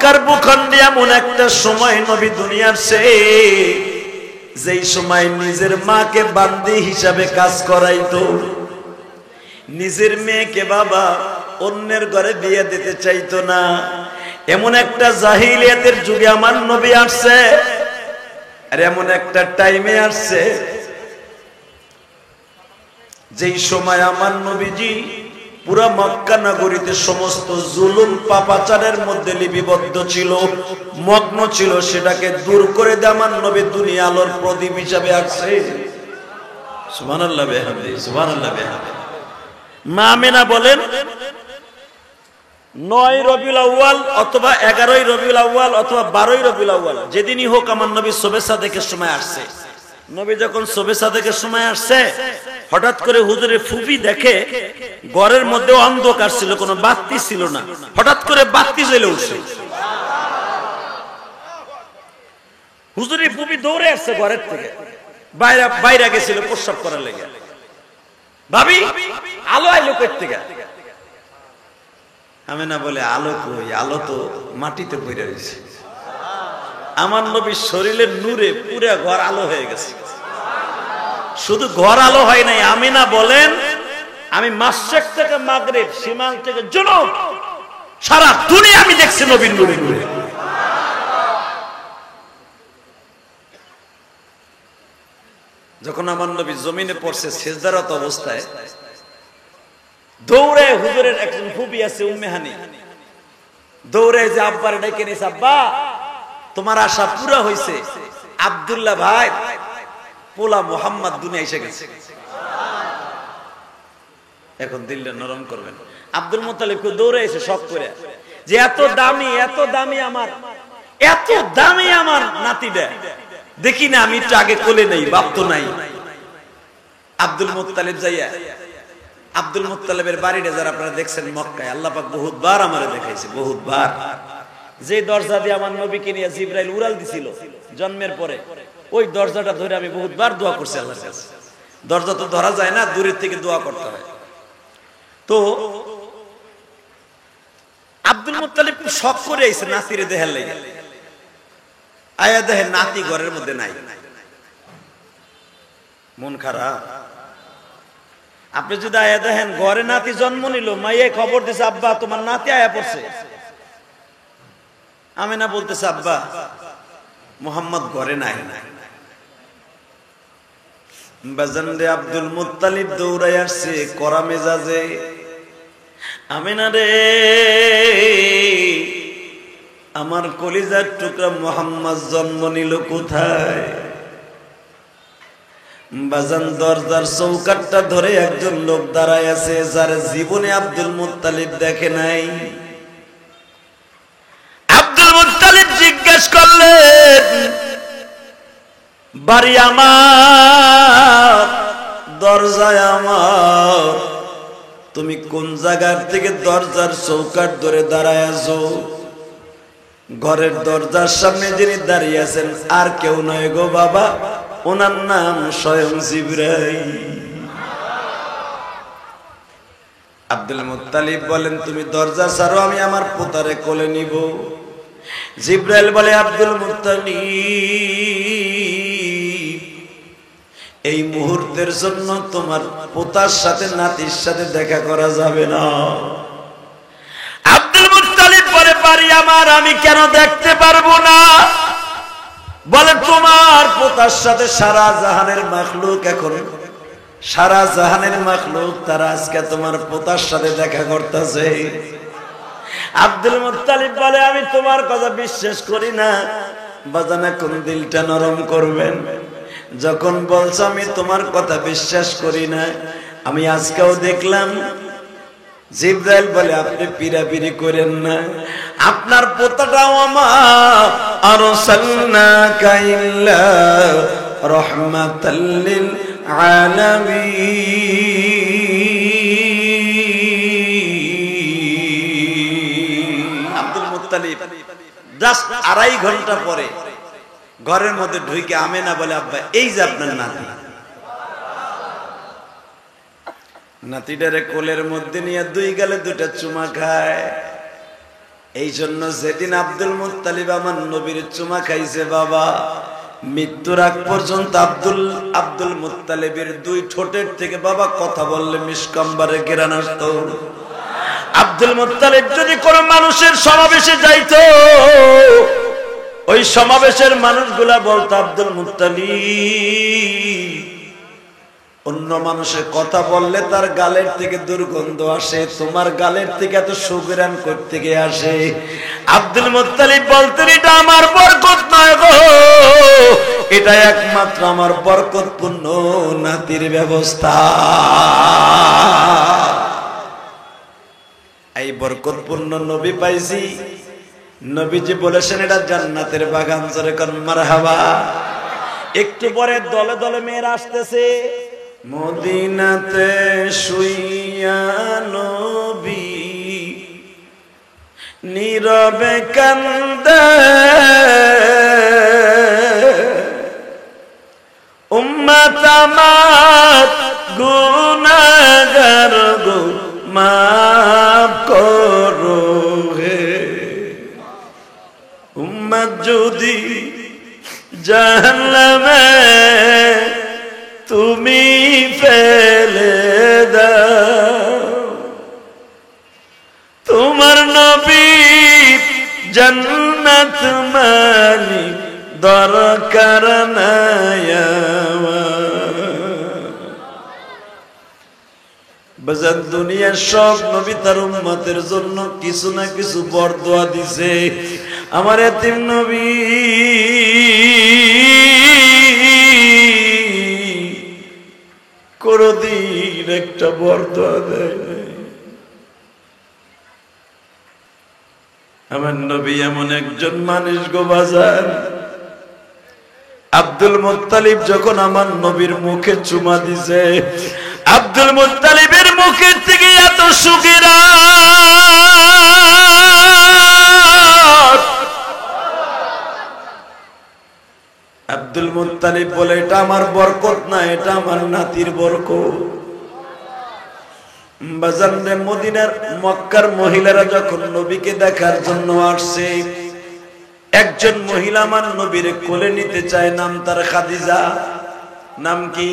মক্কার ভূখণ্ডে এমন একটা সময় নবী দুনিয়ার যেই সময় নিজের মাকে বান্দি হিসাবে কাজ করাইতো, নিজের মেয়েকে বাবা অন্যের ঘরে বিয়ে দিতে চাইতো না। এমন একটা জাহিলিয়াতের যুগে আমার নবী আসছে, আর এমন একটা টাইমে আসছে যেই সময় আমার নবীজি পুরা মক্কা নগরীতে সমস্ত জুলুম পাপাচারের মধ্যে লিপিবদ্ধ ছিল, মগ্ন ছিল। সেটাকে দূর করে দিয়ে আমার নবী দুনিয়া আলোর প্রদীপ হিসাবে আসছে। সুবহানাল্লাহ বিহামদি, সুবহানাল্লাহ বিহামদি। মা আমিনা বলেন 9 রবিউল আউয়াল অথবা 11 রবিউল আউয়াল অথবা 12 রবিউল আউয়াল, যেদিনই হোক আমার নবী শবে সাদেকের সময় আসছে। নবী যখন শবে সাদেকের সময় আসছে, হঠাৎ করে হুজুরের ফুফি দেখে ঘরের মধ্যে অন্ধকার ছিল, কোনো বাতি ছিল না। হঠাৎ করে বাতি জ্বলে উঠছে। হুজুরের ফুফি দৌড়ে আসছে ঘরের থেকে, বাইরে গেছিল প্রস্রাব করার লেগে। ভাবি আলো আইলো কই থেকে? আমিনা বলে আলো কই? আলো তো মাটিতে পড়ে রয়েছে। আমার নবীর শরীরের নূরে পুরো ঘর আলো হয়ে গেছে। শুধু ঘর আলো হয় নাই, আমিনা বলেন আমি মাশরিক থেকে মাগরিব, শিমাল থেকে জুনুব, সারা দুনিয়া আমি দেখছি নবীর নূরে নূরে। যখন আমার নবী জমিনে পড়ছে সিজদারত অবস্থায়, দৌড়ে হুজুরের একজন ফুফি আছে উম্মে হানি, দৌড়ে যে আব্বার ডেকে নিয়েছে, আব্বা তোমার আশা পুরা হয়েছে, আব্দুল্লাহ ভাই পোলা মুহাম্মদ দুনিয়া এসে গেছে। এখন দিলটা নরম করবেন। আব্দুল মুত্তালিব দৌড়ে এসে শক করে যে এত দামি আমার, এত দামি আমার নাতিটা, দেখি না আমি একটু আগে কোলে নেই, বাপ তো নাই। আব্দুল মুত্তালিব যাইয়া, আব্দুল মুত্তালিবের বাড়িটা যারা আপনারা দেখছেন মক্কায়, আল্লাহ পাক বহুতবার আমারে দেখাইছে, বহুতবার। যে দরজা দিয়ে আমার নবীকে নিয়ে জিবরাইল উড়াল দিছিল জন্মের পরে, ওই দরজাটা ধরে আমি বহুতবার দোয়া করছি আল্লাহর কাছে। দরজা তো ধরা যায় না, দূরের থেকে দোয়া করতে হয়। তো আব্দুল মুত্তালিব শখ করে আইছে নাতিরে দেখার লাগে। আয়া দেখে নাতি ঘরের মধ্যে নাই, মন খারাপ। আপনি যদি আয়া দেখেন ঘরে নাতি জন্ম নিল, মাইয়ে খবর দিছে আব্বা তোমার নাতি আয়া পড়ছে। আমিনা বলতেছে আব্বা মুহাম্মদ ঘরে নাই। বাজান রে, আব্দুল মুত্তালিব দৌড়ায় আসছে করা মেজাজে, আমিনা রে আমার কলিজার টুকরা মুহাম্মদ জন্ম নিল কোথায়? বাজান দরজার চৌকাটটা ধরে একজন লোক দাঁড়ায় আছে, যার জীবনে আব্দুল মুত্তালিব দেখে নাই। আব্দুল মুত্তালিব জিজ্ঞেস করলেন, বাড়ি আমার, দরজায় আমার, তুমি কোন জায়গার থেকে দরজার চৌকাট ধরে দাঁড়ায় আছো? ঘরের দরজার সামনে যিনি দাঁড়িয়ে আছেন আর কেউ নয় গো বাবা, ওনার নাম স্বয়ং জিবরাইল। আব্দুল মুত্তালিব বলেন তুমি দরজা ছাড়ো, আমি আমার পোতারে কোলে নিব। জিবরাইল বলে আব্দুল মুত্তালিব এই মুহূর্তের জন্য তোমার পোতার সাথে নাতির সাথে দেখা করা যাবে না। আব্দুল মুত্তালিব বলে বাড়ি আমার, আমি কেন দেখতে পারবো না? বলে তোমার পোতার সাথে সারা জাহানের মাখলুক, এখন সারা জাহানের মাখলুক তারা আজকে তোমার পোতার সাথে দেখা করতেছে। আব্দুল মুত্তালিব বলে আমি তোমার কথা বিশ্বাস করি না। বাজান এখন দিলটা নরম করবেন। যখন বলছো আমি তোমার কথা বিশ্বাস করি না, আমি আজকেও দেখলাম। জিবরাইল বলে আপনি পিরাপিরি করেন না, আপনার পোতাটাও আমার। আরসালনাকা ইল্লা রাহমাতাল লিল আলামিন। আব্দুল মুত্তালিব জাস্ট 2.5 ঘন্টা পরে ঘরের মধ্যে ঢুকে আমেনা বলে আব্বা এই যে আপনার নাতি। নাতিটারে কোলের মধ্যে নিয়ে 2 গালে 2টা চুমা খায়। এই জন্য যেদিন আব্দুল মুত্তালিব আমার নবীর চুমা খাইছে বাবা, মৃত্যুর আগ পর্যন্ত আব্দুল মুত্তালিবের দুই ঠোঁটের থেকে বাবা কথা বললে মিষ্কাম্বারে ঘেরান আসতো। আব্দুল মুত্তালিব যদি কোন মানুষের সমাবেশে যাইতো, ওই সমাবেশের মানুষগুলা বলতো আব্দুল মুত্তালিব অন্য মানুষের কথা বললে তার গালের থেকে দুর্গন্ধ আসে, তোমার গালের থেকে এত সুঘ্রাণ করতে গিয়ে আসে। আব্দুল মুত্তালিব বলতেন এটা আমার বরকত নয় গো, এটা একমাত্র আমার বরকতপূর্ণ নাতির ব্যবস্থা। এই বরকতপূর্ণ নবী পাইছি, নবীজি বলেছেন এটা জান্নাতের বাগান, জোরে কোন মারহাবা। একটু পরে দলে দলে মেয়েরা আসতেছে, মদিনাতে শুইয়া নবী নীরবে কান্দে, উম্মত আমার গুনাহগার গো মাফ করো হে, উম্মত যদি জাহান্নামে তুমি ফেলে দাও, তোমার নবী জান্নাত মানি দরকার নাই। বাজার দুনিয়ার সব নবী তার উম্মতের জন্য কিছু না কিছু বরদোয়া দিছে, আমার এতিম নবী কোনদিন একটা বরদোয়া দেয় নাই। আমার নবী এমন একজন মানুষ গো বাজার, আব্দুল মুত্তালিব যখন আমার নবীর মুখে চুমা দিছে, আব্দুল মুত্তালিবের মুখের থেকে এত সুখেরা আব্দুল মুত্তালিব বলে এটা আমার বরকত না, এটা আমার নাতির বরকত। বাজারে মদিনার মক্কার মহিলারা যখন নবীকে দেখার জন্য আসছে, একজন মহিলা আমার নবীর কোলে নিতে চায়, নাম তার খাদিজা। নাম কি?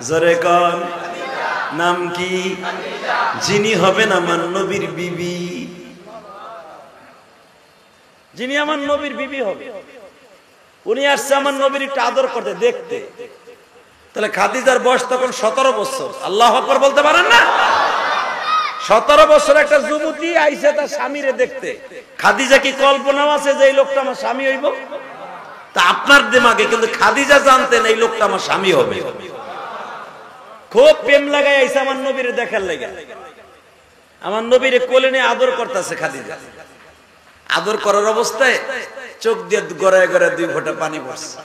জোরে কোন নাম কি? যিনি হবেন আমার নবীর বিবি, যিনি আমার নবীর বিবি হবে, উনি আসছে আমার নবীর একটু আদর করতে, দেখতে। তাহলে খাদিজার বয়স তখন 17 বছর। আল্লাহু আকবার বলতে পারেন না? 17 বছর একটা যুবতী আইছে তার স্বামীরে দেখতে। খাদিজা কি কল্পনা আছে যে এই লোকটা আমার স্বামী হইব? তা আপনার দিমাগে, কিন্তু খাদিজা জানতেন এই লোকটা আমার স্বামী হবে। খুব প্রেম লাগাই আইছে আমার নবীরে দেখার লাগা। আমার নবীরে কোলে নিয়ে আদর করতেছে খাদিজা। আদর করার অবস্থায় চোখ দিয়ে গড়ায় গড়ায় 2 ফোঁটা পানি পড়ছে।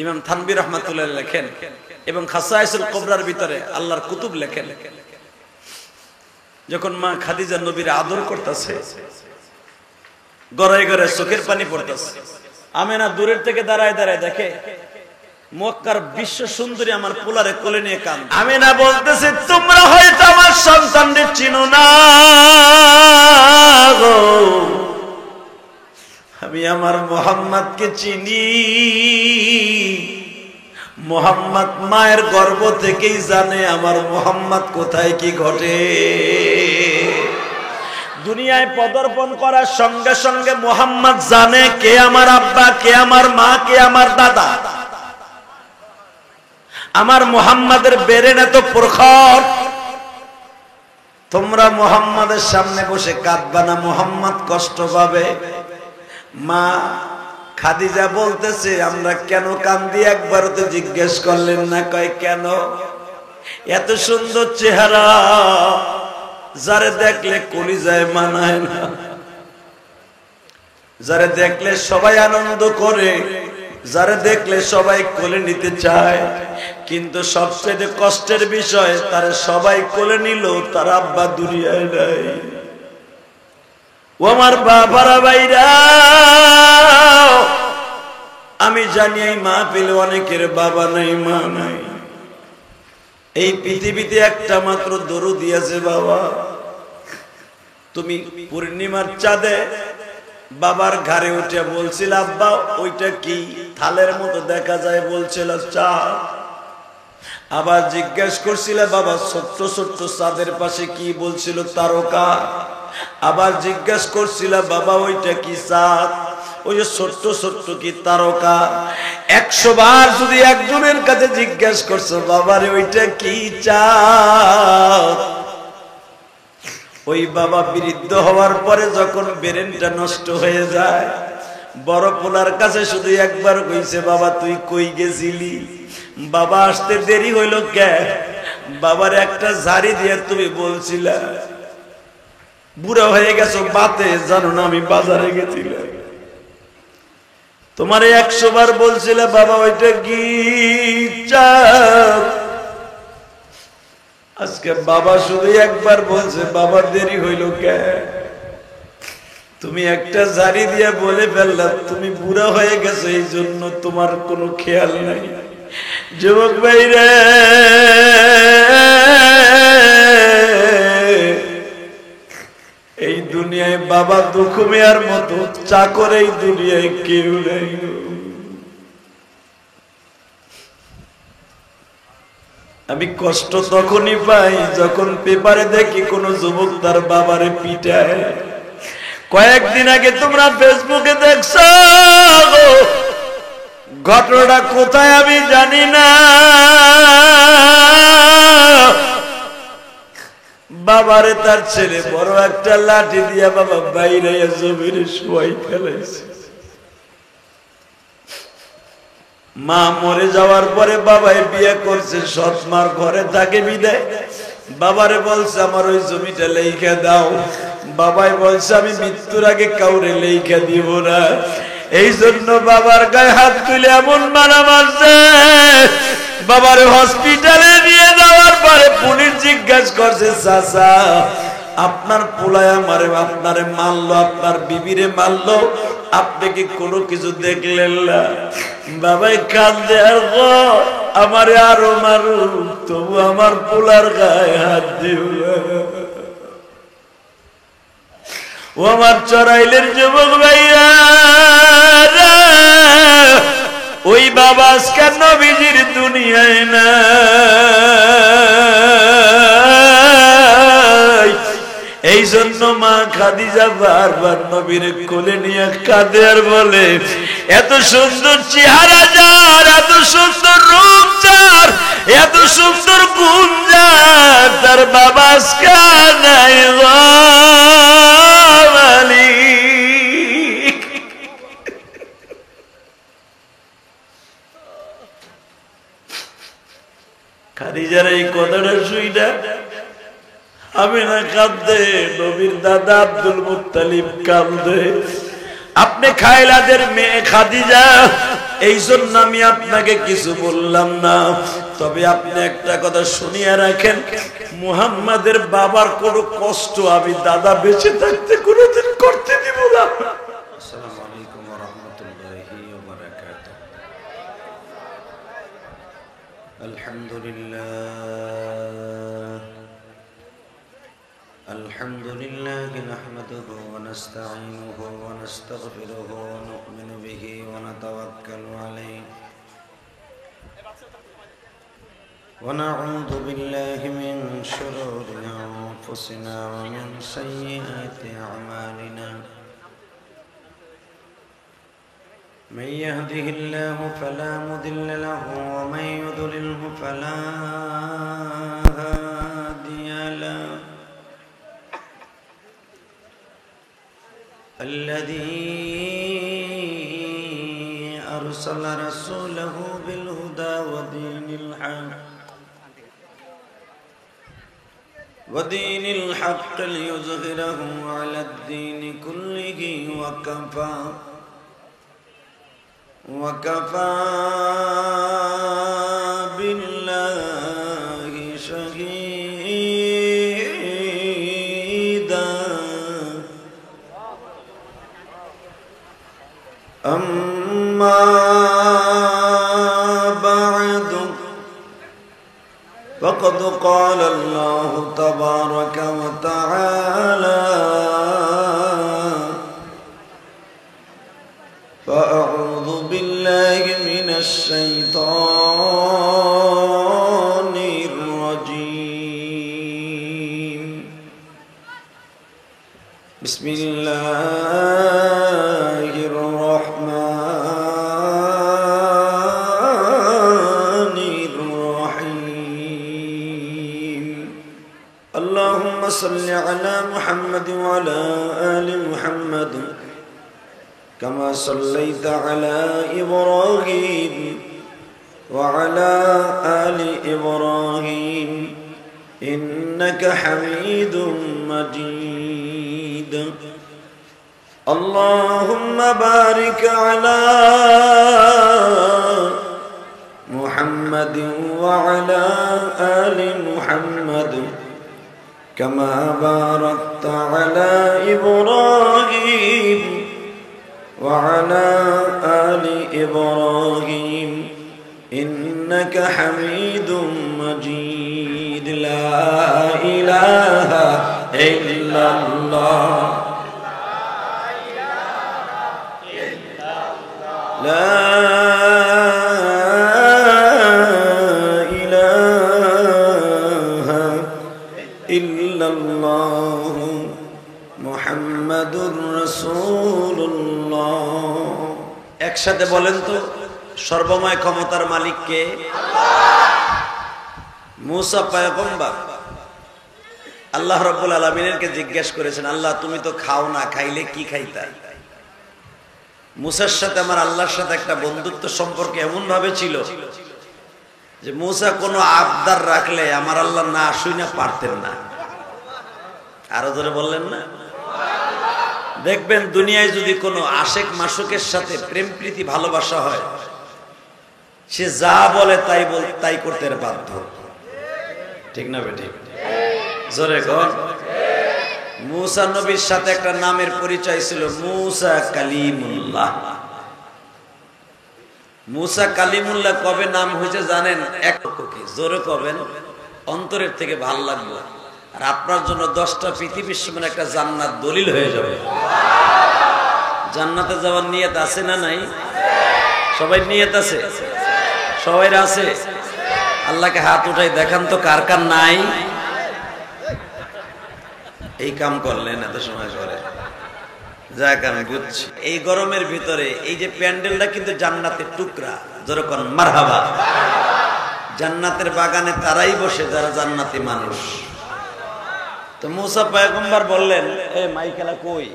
ইমাম থানবী রাহমাতুল্লাহ লেখেন এবং খাসায়েসুল কুবরার ভিতরে আল্লাহর কুতুব লেখেন, যখন মা খাদিজা নবীর আদর করতেছে, গড়ায় গড়ায় চোখের পানি পড়তেছে, আমেনা দূরের থেকে দাঁড়ায় দাঁড়ায় দেখে মক্কার বিশ্ব সুন্দরী আমার পোলারে কোলে নিয়ে কাঁদে। আমেনা বলতেছে, তোমরা হয়তো আমার সন্তানদের চিনো না গো, আমি আমার মুহাম্মদকে চিনি। মুহাম্মদ মায়ের গর্ভ থেকেই জানে আমার মুহাম্মদ কোথায় কি ঘটে। দুনিয়ায় পদার্পণ করার সঙ্গে সঙ্গে মুহাম্মদ জানে কে আমার আব্বা, কে আমার মা, কে আমার দাদা। আমার মুহাম্মাদের বেরেন এত প্রখর, তোমরা মুহাম্মাদের সামনে বসে কাঁদবা না, মুহাম্মদ কষ্ট পাবে। মা খাদিজা বলতেছে, আমরা কেন কান্দি একবারও তো জিজ্ঞেস করলেন না? কয় কেন? এত সুন্দর চেহারা, যারে দেখলে কলিজায় মানায় না, যারে দেখলে সবাই আনন্দ করে, যারে দেখলে সবাই কোলে নিতে চায়, কিন্তু সবচেয়ে কষ্টের বিষয় তারা সবাই কোলে নিল, তার আব্বা দুনিয়ায় নাই। ও আমার বাবারা ভাইরা, আমি জানি এই মাহফিলে অনেকের বাবা নাই, মা নাই। এই পৃথিবীতে একটা মাত্র দরুদি আছে বাবা, তুমি পূর্ণিমার চাঁদে বাবার ঘাড়ে উঠে বলছিল আব্বা ওইটা কি থালের মতো দেখা যায় বলছিল চাঁদ। আবার জিজ্ঞেস করছিল বাবা ছোট্ট ছোট্ট চাঁদের পাশে কি বলছিল তারকা। আবার জিজ্ঞেস করছিল বাবা ওইটা কি চাঁদ, ওই যে ছোট্ট ছোট্ট কি তারকা। 100 বার যদি একজনের কাছে জিজ্ঞেস করছো বাবারে ওইটা কি চাঁদ, ওই বাবা বৃদ্ধ হওয়ার পরে যখন ব্রেনটা নষ্ট হয়ে যায়, বড় পোলার কাছে শুধু একবার কইছে বাবা তুই কই গেছিলি। বাবা আসতে দেরি হইল কে, বাবার একটা ঝাড়ি দিয়ে তুমি বলছিলা বুড়া হয়ে গেছো বাতে জানো না আমি বাজারে গেছিলাম। তোমারে 100 বার বলছিলে বাবা ওইটা কি চাঁদ। আজকে বাবা শুধু একবার বলছে বাবা দেরি হইল কে, তুমি একটা ঝাড়ি দিয়ে বলে ফেললা তুমি বুড়া হয়ে গেছো এই জন্য তোমার কোনো খেয়াল নাই। যুবক ভাইরে এই দুনিয়ায় বাবা দুঃখ মেয়ার মতো চাকর এই দুনিয়ায় কেউ নেই। আমি কষ্ট তখনই পাই যখন পেপারে দেখি কোন যুবক তার বাবারে পিটায়। কয়েকদিন আগে তোমরা ফেসবুকে দেখছো, ঘটনাটা কোথায় আমি জানি না, বাবারে তার ছেলে বড় একটা লাঠি দিয়া বাবা বাইরে জমিনে শুয়াই ফেলাইছে। মা মরে যাওয়ার পরে বাবাই বিয়ে করছে, সৎ মার ঘরে থাকে বিদায়। বাবারে বলছে আমার ওই জমিটা লেখা দাও। বাবাই বলছে আমি মৃত্যুর আগে কাউরে লেখা দিব না। এই জন্য বাবার গায়ে হাত তুলে এমন মারা মারছে। বাবারে হসপিটালে নিয়ে যাওয়ার পরে পুলিশ জিজ্ঞাসা করছে চাচা আপনার পোলায় আমারে আপনারে মারলো, আপনার বিবিরে মারলো, আপনি কি কোনো কিছু দেখলেন না? বাবাই কান্দে আর আমারে আরো মারুক তবু আমার পোলার গায়ে হাত দিও না। ও আমার চড়াইলের যুবক ভাইয়া, ওই বাবা আজকে নবীজির দুনিয়ায় না। এই জন্য মা খাদিজা বারবার নবীর কোলে নিয়ে কাঁদে আর বলে এত সুন্দর চেহারা যার, এত সুন্দর রূপ যার, এত সুন্দর গুণ যার, তার বাবা আজকে নাই মালিক। খাদিজার এই কথাটা শুইনা আমিনা কাঁদে, নবীর দাদা আব্দুল মুত্তালিব কাঁদে। আপনি খাইলাদের মেয়ে খাদিজা, এই জন্য আমি আপনাকে কিছু বললাম না। তবে আপনি একটা কথা শুনিয়া রাখেন, মুহাম্মাদের বাবার কোনো কষ্ট আমি দাদা বেঁচে থাকতে কোনোদিন করতে দিব না। আসসালামু আলাইকুম ওয়া রাহমাতুল্লাহি ওয়া বারাকাতুহু। আলহামদুলিল্লাহ الحمد لله نحمده ونستعينه ونستغفره ونؤمن به ونتوكل عليه ونعوذ بالله من شرور أنفسنا ومن سيئات أعمالنا من يهده الله فلا مضل له ومن يضلله فلا هادي له الذي أرسل رسوله بالهدى ودين الحق ليظهره على الدين كله وكفى بالله شهيدا أما بعد فقد قال الله تبارك وتعالى বিসমিল্লাহির রহমানির রহিম আল্লাহুম্মা সাল্লি আলা মুহাম্মাদ ওয়া আলা আলি মুহাম্মাদ কামা সাল্লাইতা আলা ইব্রাহিম ওয়া আলা আলি ইব্রাহিম إنك حميد مجيد اللهم بارك على محمد وعلى آل محمد كما باركت على إبراهيم وعلى آل إبراهيم إنك حميد مجيد لا إله إلا الله لا إله إلا الله محمد رسول الله একসাথে বলেন তো সর্বময় ক্ষমতার মালিক কে? মুসা পয়গম্বর আল্লাহ রাব্বুল আলামিনকে জিজ্ঞেস করেছেন, আল্লাহ তুমি তো খাও না, খাইলে কি খাইতা? মুসার সাথে আমার আল্লাহর সাথে একটা বন্ধুত্ব সম্পর্ক এমন ভাবে ছিল যে মুসা কোনো আবদার রাখলে আমার আল্লাহ না শুনে পারতেন না। আরো ধরে বললেন না? দেখবেন দুনিয়ায় যদি কোনো আশেক মাসুকের সাথে প্রেম প্রীতি ভালোবাসা হয়, সে যা বলে তাই করতে বাধ্য। ঠিক না বেঠিক? জোরে কর। মুসা নবীর সাথে একটা নামের পরিচয় ছিল, মুসা কালিমুল্লাহ। মুসা কালিমুল্লাহ কবে নাম হয়েছে জানেন? এক কি জোরে কবেন, অন্তরের থেকে ভাল লাগলো। আর আপনার জন্য 10টা পৃথিবীর সমান একটা জান্নাত দলিল হয়ে যাবে। জান্নাতে যাওয়ার নিয়ত আছে না নাই? সবাই নিয়ত আছে? সবাই আছে? আল্লাহকে হাত উঠাই দেখান তো কার কার নাই। এই কাম করলেন এত সময় করে, যাক আমি বুঝছি। এই গরমের ভিতরে এই যে প্যান্ডেলটা কিন্তু জান্নাতের টুকরা, যেরকম মারহাবা। জান্নাতের বাগানে তারাই বসে যারা জান্নাতি মানুষ। তো মুসা পয়গম্বর বললেন, এ মাইকেলা কই?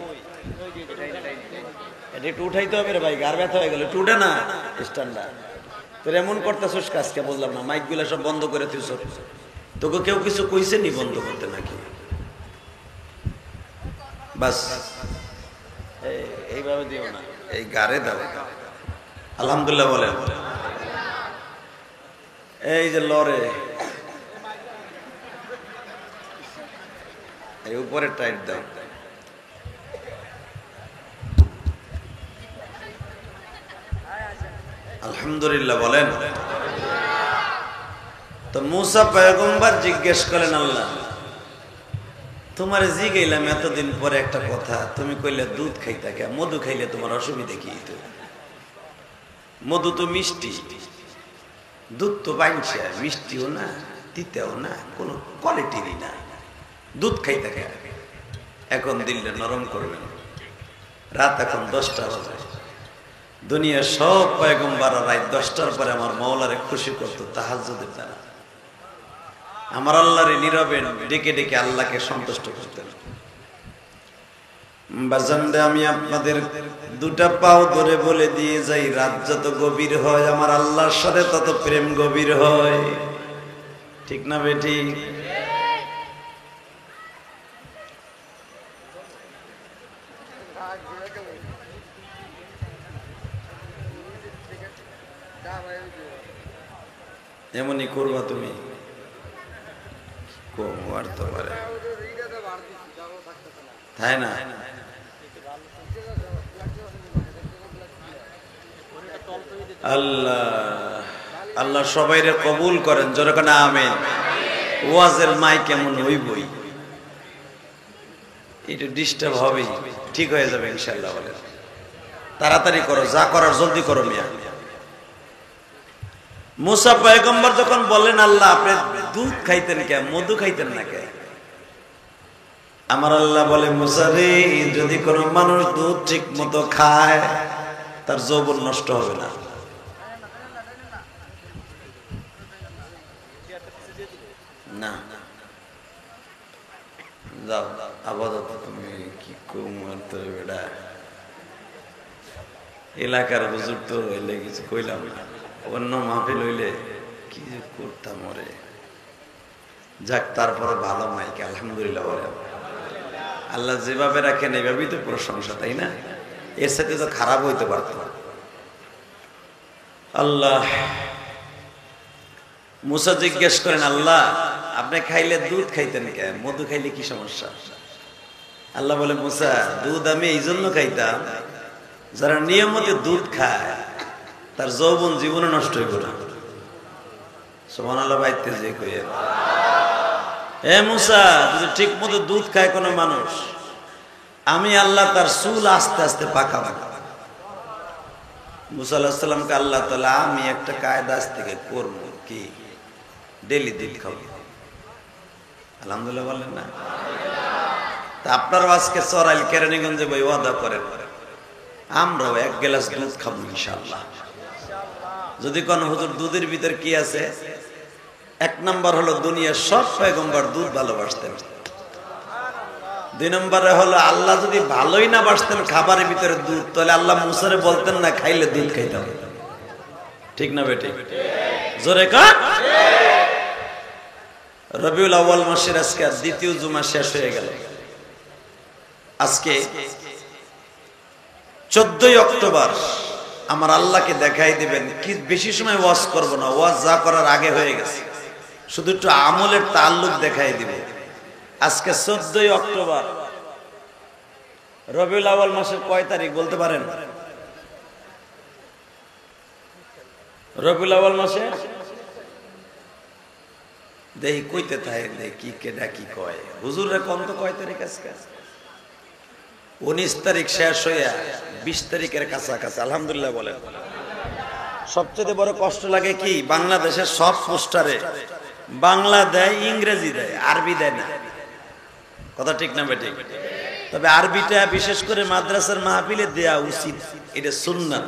এটা একটু উঠাইতে হবে রে ভাই, গার ব্যথা হয়ে গেল, টুটে না স্ট্যান্ডার্ড। তোর এমন করতেছিস কাজকে বললাম না, মাইক গুলা সব বন্ধ করে তুই। তোকে কেউ কিছু কইছে নি বন্ধ করতে নাকি? বাস এইভাবে দিও না, এই গারে দাও। আলহামদুলিল্লাহ বলেন। এই যে লরে এই উপরে টাইট দাও। আলহামদুলিল্লাহ বলেন। তো মুসা পয়গম্বর জিজ্ঞেস করেন, আল্লাহ তোমার জিগাইলাম এতদিন পরে একটা কথা, তুমি কইলে দুধ খাইতা কে? মধু খাইলে তোমার অসুবিধা কি? তো মধু তো মিষ্টি, দুধ তো বাইনছে, মিষ্টিও না তিতেও না, কোনো কোয়ালিটিরই না, দুধ খাইতা কে? এখন দিল্লে নরম করবেন। রাত এখন 10টা বাজে। দুনিয়ার সব পয়গম্বররা রাত 10টার পরে আমার মাওলারে খুশি করতো তাহাজ্জুদের দ্বারা। আমার আল্লাহরে নীরবে ডেকে ডেকে আল্লাহকে সন্তুষ্ট করতেন। বাজানদে আমি আপনাদের 2টা পাও ধরে বলে দিয়ে যাই, রাত যত গভীর হয় আমার আল্লাহর সাথে তত প্রেম গভীর হয়। ঠিক না বেটি? এমনই করবা তুমি, তাই না? আল্লাহ আল্লাহ সবাইরে কবুল করেন, যেরকম আমিন। ওয়াজের মাই কেমন হইবই, একটু ডিস্টার্ব হবেই, ঠিক হয়ে যাবে ইনশাআল্লাহ। বলে তাড়াতাড়ি করো, যা করার জলদি করো মিয়া। মুসা পয়গম্বর যখন বললেন, আল্লাহ আপনি দুধ খাইতেন কে, মধু খাইতেন না কে? আমার আল্লাহ বলে মুসা রে, যদি কোনো মানুষ দুধ ঠিক মতো খায় তার যৌবন নষ্ট হবে না। না যাও আপাতত তুমি কি করতে বেটা, এলাকার হুজুর তো হইলে কিছু কইলাম না, অন্য মাহফিল হইলে কি করতাম ওরে। যাক, তারপরে ভালো মাইক আলহামদুলিল্লাহ বলে। আল্লাহ যেভাবে রাখেন এইভাবেই তো প্রশংসা, তাই না? এর সাথে তো খারাপ হইতে পারত। আল্লাহ মুসা জিজ্ঞেস করেন, আল্লাহ আপনি খাইলে দুধ খাইতেন কেন, মধু খাইলে কি সমস্যা? আল্লাহ বলে, মুসা দুধ আমি এই জন্য খাইতাম, যারা নিয়মিত দুধ খায় তার যৌবন জীবনে নষ্ট হইব না। সুবহানাল্লাহ বাইতে যে কইয়া, হে মুসা যদি ঠিক মতো দুধ খায় কোনো মানুষ, আমি আল্লাহ তার চুল আস্তে আস্তে পাকাবো। মুসা আলাইহিস সালামকে আল্লাহ তাআলা আমি একটা কায়দা আজ থেকে করব, কি ডেইলি দুধ খাবো। আলহামদুলিল্লাহ বলেন না? তা আপনার আজকে চরাইল কেরানীগঞ্জে বই ওয়াদা করেন, আমরাও এক গ্লাস দুধ খাবো ইনশাআল্লাহ। যদি কোন হুজুর দুধের ভিতর কি আছে, এক নাম্বার হলো দুনিয়ার সব পয়গম্বর দুধ ভালোবাসতেন। দুই নম্বরে হলো আল্লাহ যদি ভালোই না বাসতেন খাবারের ভিতরে দুধ, তাহলে আল্লাহ মুসারে বলতেন না খাইলে দুধ খাইতে হবে। ঠিক না বেটি? জোরে কান। রবিউল আউয়াল মাসের আজকে দ্বিতীয় জুমা শেষ হয়ে গেল। আজকে 14 অক্টোবর আমার আল্লাহকে দেখাই দিবেন। কি বেশি সময় ওয়াজ করব না, ওয়াজ যা করার আগে হয়ে গেছে, শুধু একটু আমলের তাল্লুক দেখাই দিব। আজকে 14 অক্টোবর, রবিউল আউয়াল মাসের কয় তারিখ বলতে পারেন? রবিউল আউয়াল মাসে দেখি কইতে থাকে, দেখি কেডা কি কয়। হুজুররা কোন তো কয় তারিখ আজকে? 19 তারিখ শেষ হইয়া 20 তারিখের কাছাকাছি। আলহামদুলিল্লাহ বলেন। সবচেয়ে বড় কষ্ট লাগে কি, বাংলাদেশের সব পোস্টারে বাংলা দেয়, ইংরেজি দেয়, আরবি দেয় না। কথা ঠিক না বেঠিক? তবে আরবিটা বিশেষ করে মাদ্রাসার মাহফিলে দেয়া উচিত, এটা সুন্নাত।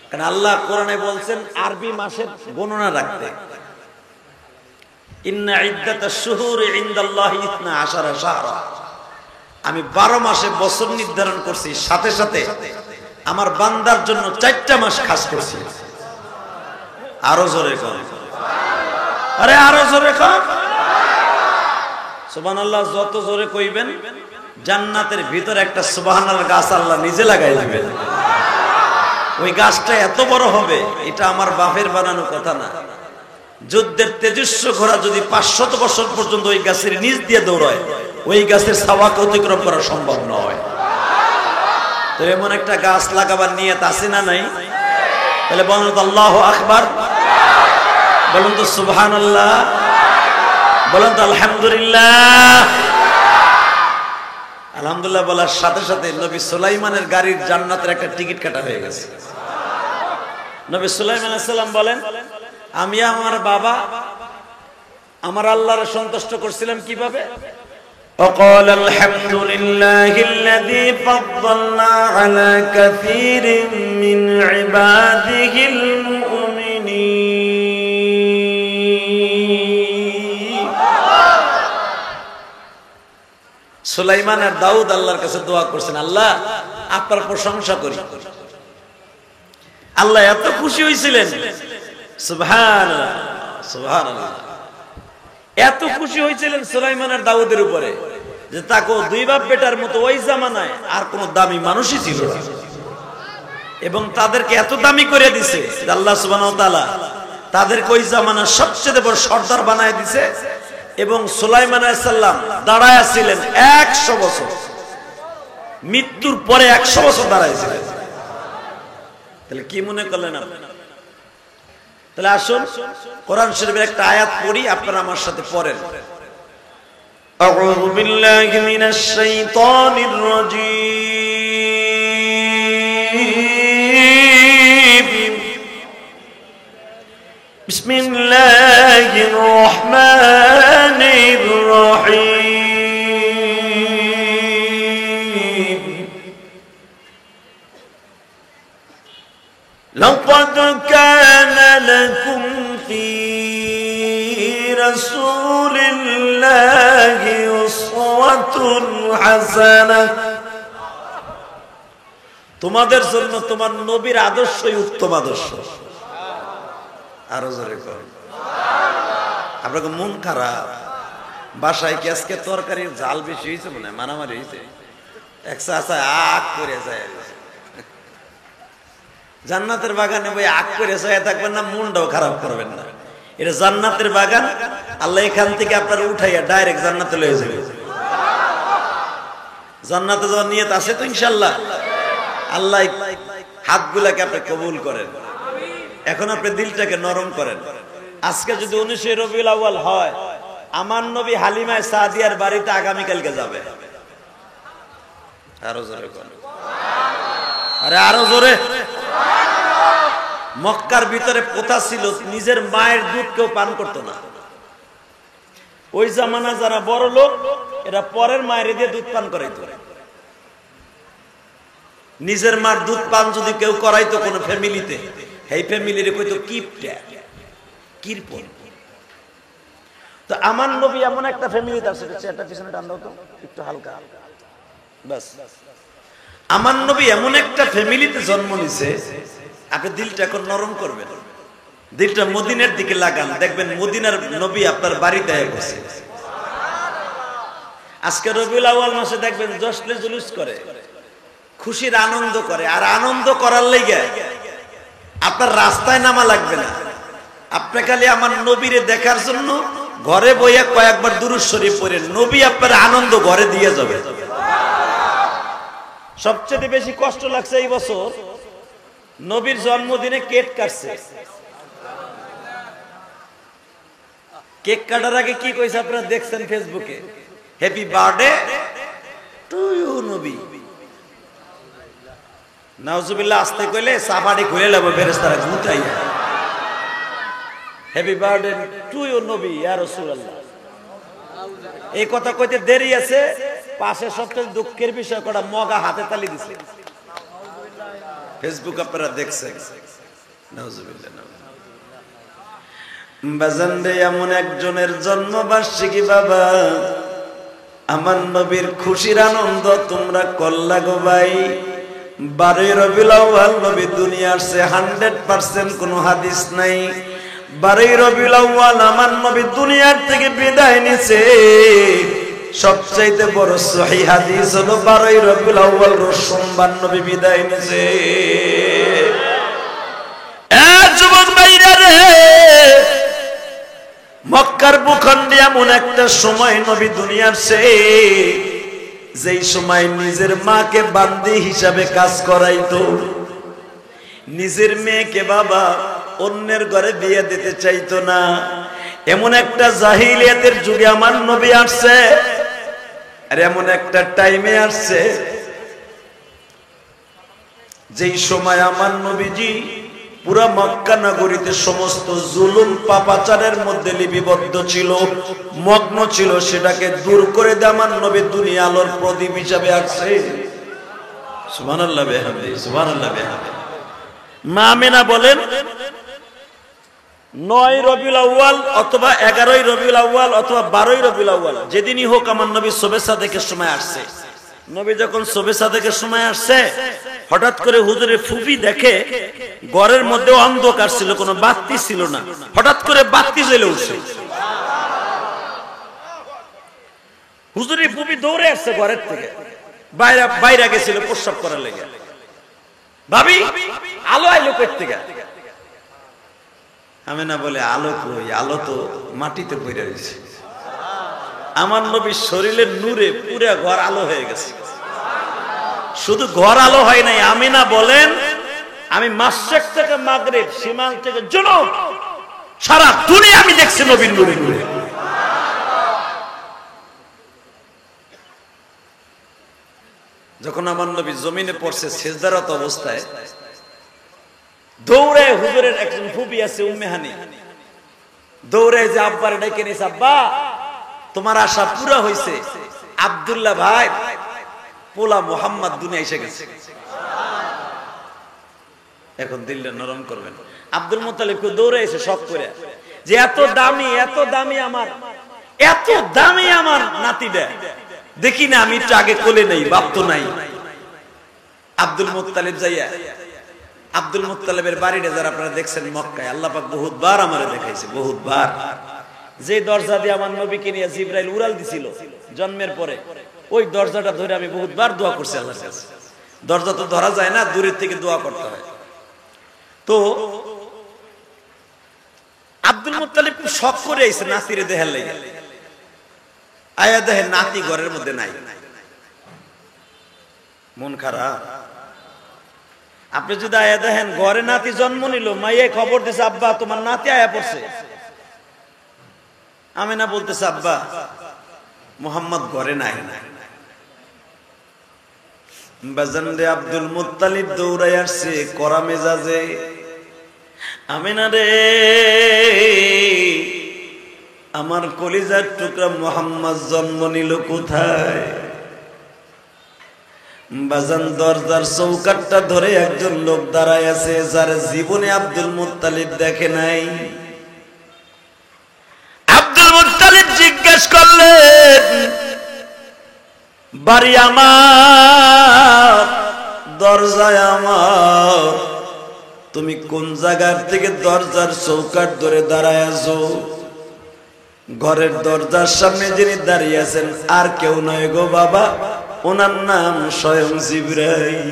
কারণ আল্লাহ কোরআনে বলছেন আরবি মাসের গণনা রাখতে। ইন্না ইদ্দাতাশ শুহুরি ইনদাল্লাহি 12 শাহরা। আমি 12 মাসে বছর নির্ধারণ করছি, সাথে সাথে আমার বান্দার জন্য 4টা মাস খাস করছি। আরো জোরে কর, আরে আরো জোরে কর সুবহানাল্লাহ। যত জোরে কইবেন জান্নাতের ভিতরে একটা সুবহানাল্লাহ গাছ আল্লাহ নিজে লাগাই দিবেন। ওই গাছটা এত বড় হবে, এটা আমার বাপের বানানো কথা না। যুদ্ধের তেজস্ব ঘোড়া যদি 500 বছর পর্যন্ত ওই গাছের নিচ দিয়ে দৌড়ায়, ওই গাছের ছায়াকে অতিক্রম করা সম্ভব নয়। তো এমন একটা গাছ লাগাবার নিয়ত আছে না নাই? তাহলে বলুন তো আল্লাহু আকবার, বলুন তো সুবহানাল্লাহ, বলুন তো আলহামদুলিল্লাহ। আলহামদুলিল্লাহ বলার সাথে সাথে নবী সুলাইমানের গাড়ির জান্নাতের একটা টিকিট কাটা হয়ে গেছে। নবী সুলাইমান আলাইহিস সালাম বলেন, আমি আমার বাবা আমার আল্লাহর সন্তুষ্ট করছিলাম কিভাবে? وقال الحمد لله الذي فضلنا على كثير من عباده المؤمنين। সুলাইমান আর দাউদ আল্লাহর কাছে দোয়া করছেন, আল্লাহ আপনার প্রশংসা করি। আল্লাহ এত খুশি হয়েছিলেন, সুবহানাল্লাহ সুবহানাল্লাহ, এত খুশি হয়েছিলেন সুলাইমান আর দাউদের উপরে যে তাকে 2 বাপ বেটার মতো ওই জামানায় আর কোন দামি মানুষই ছিল না, এবং তাদেরকে এত দামি করে দিছে যে আল্লাহ সুবহানাহু ওয়া তাআলা তাদেরকে ওই জামানার সবচেয়ে বড় সর্দার বানায় দিছে। এবং সুলাইমান আলাইহিস সালাম দাঁড়ায়া ছিলেন 100 বছর, মৃত্যুর পরে 100 বছর দাঁড়াইছিলেন। তাহলে কি মনে করলেন আপনারা? তাহলে আসুন কোরআন শরীফের একটা আয়াত পড়ি, আপনারা আমার সাথে পড়েন। আউযু বিল্লাহি মিনাশ শাইতানির রাজীম। বিসমিল্লাহির রহমানির রহিম। উসওয়াতুন হাসানাহ। তোমাদের জন্য তোমার নবীর আদর্শই উত্তম আদর্শ। আরো জোরে করেন। আপনাকে মন খারাপ, বাসায় কি আজকে তরকারির ঝাল বেশি হয়েছে, মনে হয় মারামারি হয়েছে, এক চাচা আগ করে যায়। জান্নাতের বাগানে বই আগ করে যায় থাকবেন না, মনটাও খারাপ করবেন না। এটা জান্নাতের বাগান, আল্লাহ এখান থেকে আপনার উঠাইয়া ডাইরেক্ট জান্নাতে লয়ে যাবে। জান্নাতে যাওয়ার নিয়ত আছে তো ইনশাল্লাহ। আল্লাহ হাতগুলাকে আপনি কবুল করেন। এখন আপনি দিলটাকে নরম করেন। আজকে যদি 19 রবিউল আউয়াল হয়, আমার নবী হালিমা সাদিয়ার বাড়িতে আগামীকালকে যাবে। আরো জোরে করেন, আরে আরো জোরে। মক্কার ভিতরে প্রথা ছিল নিজের মায়ের দুধ কেউ পান করতো না। ওই জামানা যারা বড় লোক, এরা পরের মায়ের দিয়ে দুধ পান করাইতো। নিজের মার দুধ পান যদি কেউ করাইতো কোন ফ্যামিলিতে, এই ফ্যামিলির কইতো কিপটা, কিরপন। তো আমার নবী এমন একটা ফ্যামিলিতে আছে, এটা পিছনে টান দাও তো একটু হালকা, বাস। আমার নবী এমন একটা ফ্যামিলিতে জন্ম নিছে, আপনি দিলটা এখন নরম করবেন, দিলটা মদিনার দিকে লাগান, দেখবেন মদিনার নবী আপনার বাড়িতে বসে। আজকে রবিউল আউয়াল মাসে দেখবেন জশ্নে জুলুস করে, খুশির আনন্দ করে। আর আনন্দ করার লাগি আপনার রাস্তায় নামা লাগবে না, আপনি খালি আমার নবীরে দেখার জন্য ঘরে বইয়া কয়েকবার দুরূদ শরীফ পড়েন, নবী আপনার আনন্দ ঘরে দিয়ে যাবে। সবচেয়ে বেশি কষ্ট লাগছে এই বছর, নবীর জন্মদিনে কেক কাটছে। কেক কাটার আগে কি কইছে আপনারা দেখছেন ফেসবুকে, হ্যাপি বার্থডে টু ইউ নবী। নাউজুবিল্লাহ আসতে কইলে সাফাড়ি খুলে লাভ ফেরেশতারা গুতাইয়া, হ্যাপি বার্থডে টু ইউ নবী ইয়া রাসূলুল্লাহ। এই কথা কইতে দেরি আছে, পাশে সবচেয়ে দুঃখের বিষয় কটা মগা হাতে তালি দিছে। ফেসবুক আপনারা দেখছেন। নাউজুবিল্লাহ। বাজানরে এমন একজনের জন্মবার্ষিকী বাবা, আমার নবীর খুশির আনন্দ তোমরা করলা গো ভাই। 12 রবিউল আউয়াল নবী দুনিয়া আসছে, 100% কোনো হাদিস নাই। 12 রবিউল আউয়াল আমার নবী দুনিয়ার থেকে বিদায় নিছে। সবচাইতে বড় সহিহ হাদিস হলো 12 রবিউল আউয়াল রোজ সোমবার নবী বিদায় নিছে। এ যুবক ভাইরা রে, মক্কার ভূখণ্ডে এমন একটা সময় নবী দুনিয়া আসছে, যেই সময় নিজের মাকে বান্দি হিসাবে কাজ করাইতো, নিজের মেয়েকে বাবা অন্যের ঘরে বিয়ে দিতে চাইতো না। এমন একটা জাহিলিয়াতের যুগে আমার নবী আসছে, আর এমন একটা টাইমে আসছে যেই সময় আমার নবীজি পুরা মক্কা নগরীতে সমস্ত জুলুম পাপাচারের মধ্যে লিপিবদ্ধ ছিল, মগ্ন ছিল। সেটাকে দূর করে দিয়ে আমার নবী দুনিয়া আলোর প্রদীপ হিসাবে আসছে। সুবহানাল্লাহ বিহামদি, সুবহানাল্লাহ বিহামদি। মা আমিনা বলেন 9 রবিউল আউয়াল অথবা 11 রবিউল আউয়াল অথবা 12 রবিউল আউয়াল, যেদিনই হোক আমার নবী শবে সাদেকের সময় আসছে। নবী যখন শবে সাদেকের সময় আসছে, হঠাৎ করে হুজুরের ফুফি দেখে ঘরের মধ্যে অন্ধকার ছিল, কোনো বাতি ছিল না। হঠাৎ করে বাতি জ্বলে উঠছে। হুজুরের ফুফি দৌড়ে আসছে ঘরের থেকে, বাইরে গেছিল প্রস্রাব করার লেগে। ভাবি আলো আইলো কই থেকে? আমিনা বলে আলো কই, আলো তো মাটিতে পড়ে রয়েছে। আমার নবীর শরীরের নূরে পুরো ঘর আলো হয়ে গেছে। শুধু ঘর আলো হয় নাই, আমিনা বলেন আমি মাশরিক থেকে মাগরিব, শিমাল থেকে জুনুব, সারা দুনিয়া আমি দেখছি নবীর নূরে নূরে। যখন আমার নবী জমিনে পড়ছে সিজদারত অবস্থায়, দৌড়ে হুজুরের একজন ফুফি আছে উম্মে হানি, দৌড়ে যে আব্বারে ডেকে নিয়েছে, আব্বা তোমার আশা পুরা হয়েছে, আব্দুল্লাহ ভাই পোলা মুহাম্মদ দুনিয়া এসে গেছে। এখন দিলটা নরম করবেন। আব্দুল মুত্তালিবকে দৌড়ে এসে শক করে যে এত দামি আমার, এত দামি আমার নাতিটা, দেখি না, আমি একটু আগে কোলে নেই, বাপ তো নাই। আব্দুল মুত্তালিব যাইয়া, আব্দুল মুত্তালিবের বাড়িটা যারা আপনারা দেখছেন মক্কায়, আল্লাহ পাক বহুতবার আমারে দেখাইছে, বহুতবার। যে দরজা দিয়ে আমার নবীকে নিয়ে জিবরাইল উড়াল দিছিল জন্মের পরে, ওই দরজাটা ধরে আমি বহুতবার দোয়া করছি আল্লাহর কাছে। দরজা তো ধরা যায় না, দূরের থেকে দোয়া করতে হয়। তো আব্দুল মুত্তালিব খুব শখ করে আইছে নাতিরে দেখার লাগি। আয়া দেখে নাতি ঘরের মধ্যে নাই, মন খারাপ। আপনি যদি আয়া দেখেন ঘরে নাতি জন্ম নিল, মাইয়ে খবর দিছে আব্বা তোমার নাতি আয়া পড়ছে। আমিনা বলতেছে আব্বা মুহাম্মদ ঘরে নাই। বাজান রে, আব্দুল মুত্তালিব দৌড়াই আসছে করা মেজাজে, আমিনা রে আমার কলিজার টুকরা মুহাম্মদ জন্ম নিল কোথায়? বাজান দরজার চৌকাটটা ধরে একজন লোক দাঁড়ায় আছে, যার জীবনে আব্দুল মুত্তালিব দেখে নাই। আব্দুল মুত্তালিব জিজ্ঞেস করলেন, বাড়ি আমার, দরজায় আমার, তুমি কোন জায়গার থেকে দরজার চৌকাট ধরে দাঁড়ায় আছো? ঘরের দরজার সামনে যিনি দাঁড়িয়ে আছেন আর কেউ নয় গো বাবা, ওনার নাম স্বয়ং জিবরাইল।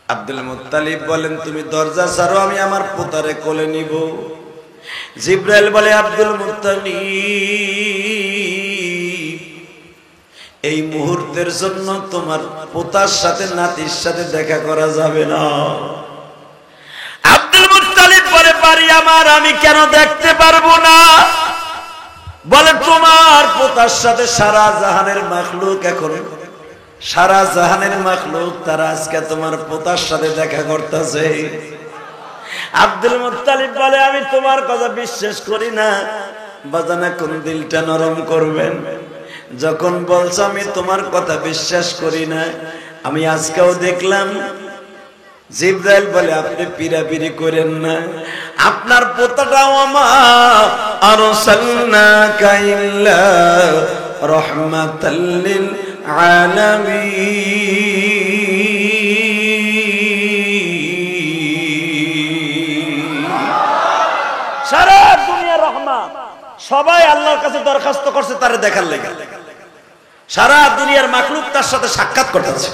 আব্দুল মুত্তালিব বলেন, তুমি দরজা ছাড়ো, আমি আমার পোতারে কোলে নিব। জিবরাইল বলে, আব্দুল মুত্তালিব এই মুহূর্তের জন্য তোমার পোতার সাথে নাতির সাথে দেখা করা যাবে না। আব্দুল মুত্তালিব বলে, বাড়ি আমার, আমি কেন দেখতে পারবো না? বলে, তোমার পোতার সাথে সারা জাহানের মাখলুক, এখন সারা জাহানের মাখলুক তারা আজকে তোমার পোতার সাথে দেখা করতেছে। আব্দুল মুত্তালিব বলে, আমি তোমার কথা বিশ্বাস করি না। বাজানা কোন দিলটা নরম করবেন, যখন বলছো আমি তোমার কথা বিশ্বাস করি না। আমি আজকেও দেখলাম। জিবরাইল বলে, আপনি পিরাপিরি করেন না, আপনার পোতাটাও আমার। আরসালনাকা ইল্লা রাহমাতাল লিল আলামিন। সারা দুনিয়া রহমত, সবাই আল্লাহর কাছে দরখাস্ত করছে তারে দেখার লাগি। সারা দুনিয়ার মাখলুক তার সাথে সাক্ষাৎ করতেছে।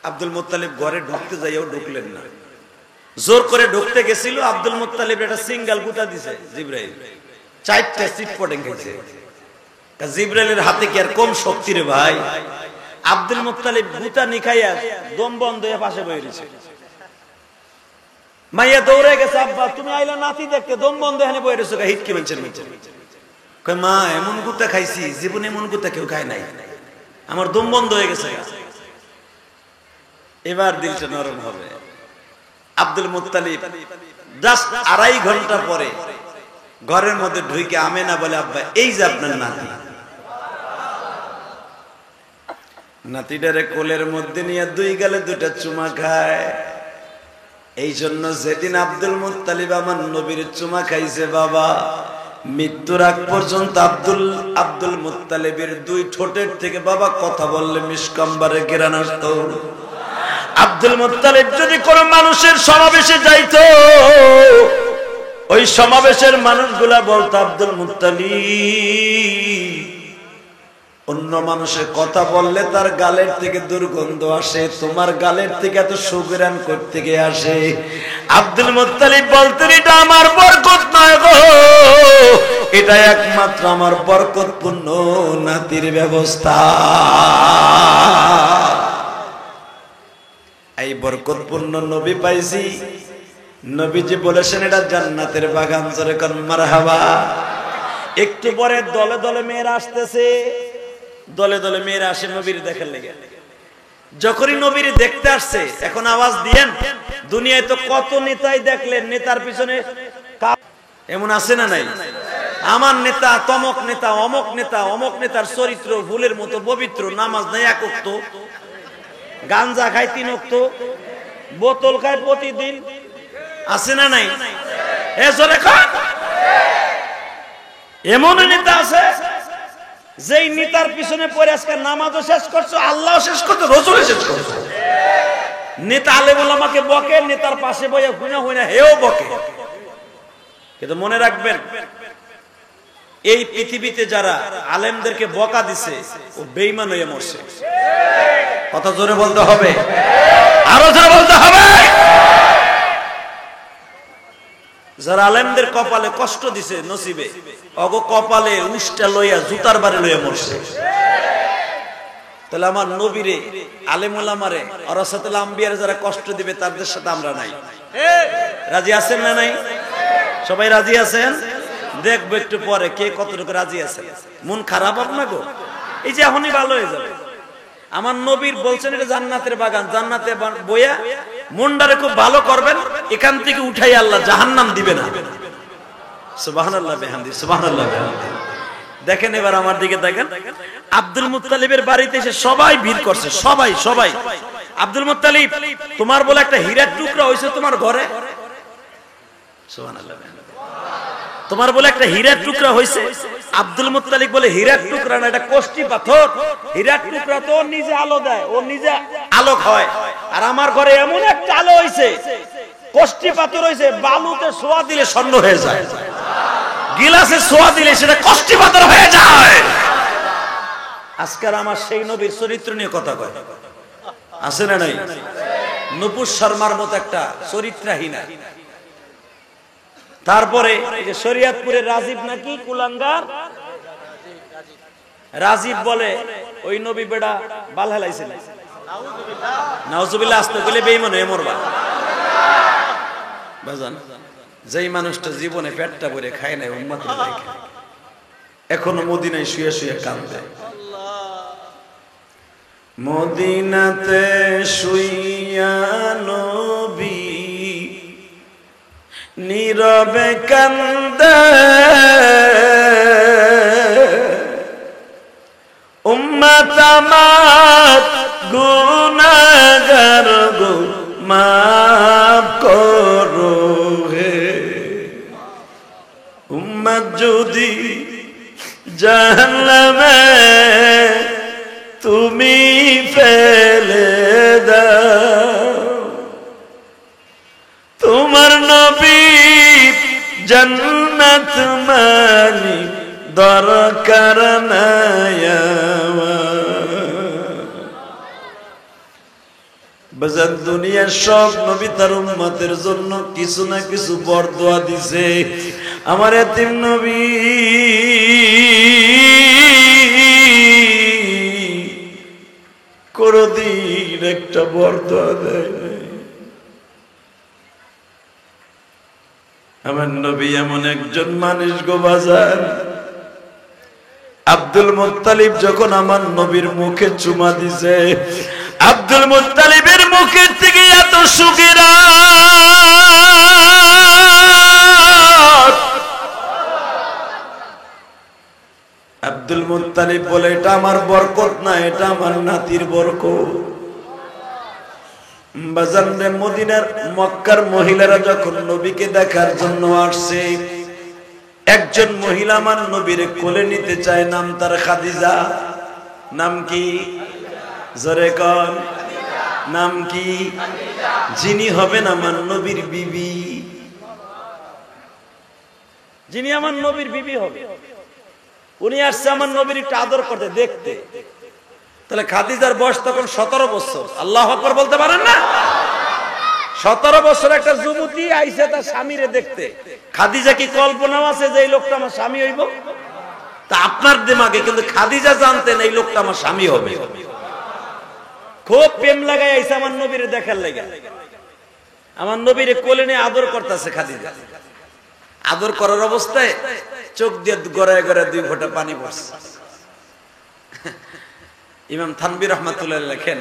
আব্দুল মুত্তালিব ঘরে ঢুকতে যাইও ঢুকলেন না, জোর করে ঢুকতে গেছিল। আব্দুল মুত্তালিব একটা সিঙ্গেল গুটা দিছে জিবরাইল, 4টা চিটপটেং খাইছে। জিবরাইলের হাতে কি আর কম শক্তি রে ভাই? আব্দুল মুত্তালিব গুটা নিখাইয়া দম বন্ধ হয়ে পাশে বসে রইছে। মাইয়া দৌড়ে গেছে, আব্বা তুমি আইলা নাতি দেখতে, দম বন্ধ এখানে বসে রইছো, হিটকি বলছেন নিচে। কই মা, এমন গুটা খাইছি জীবনে, এমন গুটা কেউ খায় নাই, আমার দম বন্ধ হয়ে গেছে। এবার দিলটা নরম হবে। আব্দুল মুত্তালিব জাস্ট 2.5 ঘন্টা পরে ঘরের মধ্যে ঢুকে আমেনা বলে, আব্বা এই যে আপনার নাতি। নাতিটারে কোলের মধ্যে নিয়ে 2 গালে 2টা চুমা খায়। এই জন্য যেদিন আব্দুল মুত্তালিব আমার নবীর চুমা খাইছে বাবা, মৃত্যুর আগ পর্যন্ত আব্দুল মুত্তালিবের 2 ঠোঁটের থেকে বাবা কথা বললে মিষ্কাম্বারে ঘেরান আসতো। আব্দুল মুত্তালিব যদি কোন মানুষের সমাবেশে যাইতো, ওই সমাবেশের মানুষগুলা বলতো, আব্দুল মুত্তালিব অন্য মানুষের কথা বললে তার গালের থেকে দুর্গন্ধ আসে, তোমার গালের থেকে এত সুঘ্রাণ করতে গিয়ে আসে। আব্দুল মুত্তালিব বলতেন, এটা আমার বরকত নয় গো, এটা একমাত্র আমার বরকতপূর্ণ নাতির ব্যবস্থা। এই বরকতপূর্ণ নবী পাইছি। নবীজি বলেছেন এটা জান্নাতের বাগান, জোরে কোন মারহাবা। একটু পরে দলে দলে মেয়েরা আসতেছে, দলে দলে মেয়েরা আসে নবীর দেখার লেগে। যখনই নবীর দেখতে আসছে, এখন আওয়াজ দিয়েন, দুনিয়ায় তো কত নেতাই দেখলেন, নেতার পিছনে এমন আছে না নাই? আমার নেতা তমক নেতা, অমক নেতা, অমক নেতার চরিত্র ফুলের মতো পবিত্র, নামাজ নাই 1 ওয়াক্ত, গাঞ্জা খায় 3 ওয়াক্ত, বোতল খায় প্রতিদিন, আছে না নাই? এমন নেতা আছে যেই নেতার পিছনে পড়ে আজকে নামাজও শেষ করছো, আল্লাহও শেষ করছো, রসুলও শেষ করছো। নেতা আলেম ওলামাকে বকে, নেতার পাশে বইয়া গুনাহ হই না হেও বকে। কিন্তু মনে রাখবেন, এই পৃথিবীতে যারা আলেমদেরকে বকা দিছে ও বেঈমান হয়ে মরছে। কত জোরে বলতে হবে, আরো জোরে বলতে হবে। যারা আলেমদের কপালে কষ্ট দিছে নসিবে, অগ কপালে উষ্টা লইয়া জুতার বাড়ি লইয়া মরছে। তাহলে আমার নবীরে, আলেম ওলামারে, ওরাসাতুল আম্বিয়ারে যারা কষ্ট দিবে তাদের সাথে আমরা নাই। রাজি আছেন না নাই? সবাই রাজি আছেন? দেখবো একটু পরে কে কতটুকু রাজি আছেন। মন খারাপ আপনাকে? এই যে এখনই ভালো হয়ে যাবে। আমার নবীর বলছেন এটা জান্নাতের বাগান, জান্নাতে বইয়া মনটারে খুব ভালো করবেন, এখান থেকে উঠাই আল্লাহ জাহান্নাম দিবে না। সুবহানাল্লাহ বিহামদি, সুবহানাল্লাহ বিহামদি। দেখেন এবার আমার দিকে দেখেন, আব্দুল মুত্তালিবের বাড়িতে এসে সবাই ভিড় করছে, সবাই সবাই। আব্দুল মুত্তালিব, তোমার বলে একটা হীরার টুকরা হয়েছে তোমার ঘরে। সুবহানাল্লাহ, তোমার বলে একটা হীরার টুকরা হয়েছে। আব্দুল মুত্তালিব বলে হীরার টুকরা না, এটা কোষ্টি পাথর। হীরার টুকরা তো নিজে আলো দেয়, ও নিজে আলোক হয়। আর আমার ঘরে এমন একটা আলো হয়েছে, কোষ্টি পাথর হয়েছে, বালুতে ছোঁয়া দিলে স্বর্ণ হয়ে যায়, গিলাসে ছোঁয়া দিলে সেটা কোষ্টি পাথর হয়ে যায়। আজকাল আমার সেই নবীর চরিত্র নিয়ে কথা কয়, আছে না নাই? নূপুর শর্মার মতো একটা চরিত্রহীনা। তারপরে এই যে শরীয়তপুরের রাজীব নাকি কুলাঙ্গার, রাজীব বলে ওই নবী বেড়া বাল হেলাইছিল। নাউজুবিল্লাহ, আসতে গেলে বেঈমান হয়ে মরবা। বাজান, যেই মানুষটা জীবনে পেটটা ভরে খায় নাই উম্মতের দেখে, এখনো মদিনায় শুয়ে শুয়ে কাঁদে। মদিনাতে শুইয়া নবী নীরবে কান্দে, উম্মত আমার গুনাহগার গো মাফ করো হে। উম্মত যদি জাহান্নামে তুমি ফেলে দাও, তোমার নবী জান্নাত মানি দরকার নাই। বাজার দুনিয়ার সব নবী তার উম্মতের জন্য কিছু না কিছু বরদোয়া দিছে। আমার এতিম নবী কোনদিন একটা বরদোয়া দেয় নাই। আমার নবী এমন একজন মানুষ গো বাজার, আব্দুল মুত্তালিব যখন আমার নবীর মুখে চুমা দিছে, আব্দুল মুত্তালিবের মুখের থেকে এত সুখের আব্দুল মুত্তালিব বলে এটা আমার বরকত না, এটা আমার নাতির বরকত। বাজারে মদিনার মক্কার মহিলারা যখন নবীকে দেখার জন্য আসছে, একজন মহিলা আমার নবীর কোলে নিতে চায়, নাম তার খাদিজা। নাম কি? জোরে কন, নাম কি? যিনি হবেন আমার নবীর বিবি, যিনি আমার নবীর বিবি হবে, উনি আসছে আমার নবীর একটু আদর করতে, দেখতে। তাহলে খাদিজার বয়স তখন 17 বছর। আল্লাহু আকবার বলতে পারেন না? 17 বছর একটা যুবতী আইছে তার স্বামীরে দেখতে। খাদিজা কি কল্পনা আছে যে এই লোকটা আমার স্বামী হইব? তা আপনার দিমাগে, কিন্তু খাদিজা জানতেন এই লোকটা আমার স্বামী হবে। খুব প্রেম লাগাই আইছে আমার নবীরে দেখার লাগা। আমার নবীরে কোলে নিয়ে আদর করতেছে খাদিজা। আদর করার অবস্থায় চোখ দিয়ে গড়ায় গড়ায় 2 ফোঁটা পানি পড়ছে। ইমাম থানবী রাহমাতুল্লাহ লেখেন,